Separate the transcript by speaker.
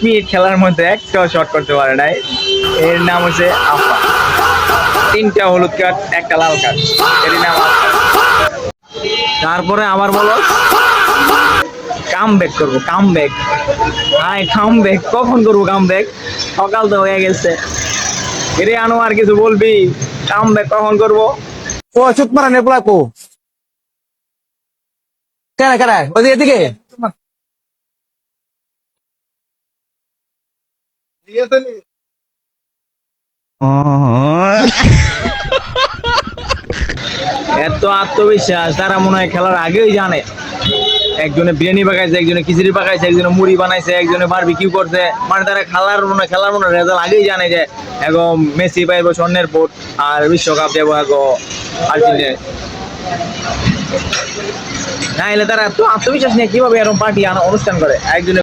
Speaker 1: Minute খেলার মধ্যে একটাও শট করতে পারে নাই। এর নাম হচ্ছে আফা। 3টা হলুদ কার্ড, 1টা লাল কার্ড। এর নাম আফা। তারপরে আবার বলো কাম ব্যাক করবো, come back. Hi come back কখন করবো? কাম ব্যাক সকাল তো হয়ে গেছে। এরে আনো, আর কিছু বলবি? কাম ব্যাক কখন করবো?
Speaker 2: ও চুপ মারা নেপলা কো কেন কেন ওদিকে এদিকে
Speaker 1: এত আত্মবিশ্বাস, তারা মনে হয় খেলার আগেই জানে একজনে বিরিয়ানি পাকাইছে, একজনে খিচুড়ি পাকাইছে, একজনে মুড়ি বানাইছে, একজনে বারবিকিউ করছে। মানে তারা খেলার মনে রেজাল্ট আগেই জানে যে এখন মেসি পাইব স্বর্ণের বোট আর বিশ্বকাপ দেবো এখন আর্জেন্টিনা। না এলে তারা এত আত্মবিশ্বাস নিয়ে কিভাবে এরকম পার্টি অনুষ্ঠান করে একজনে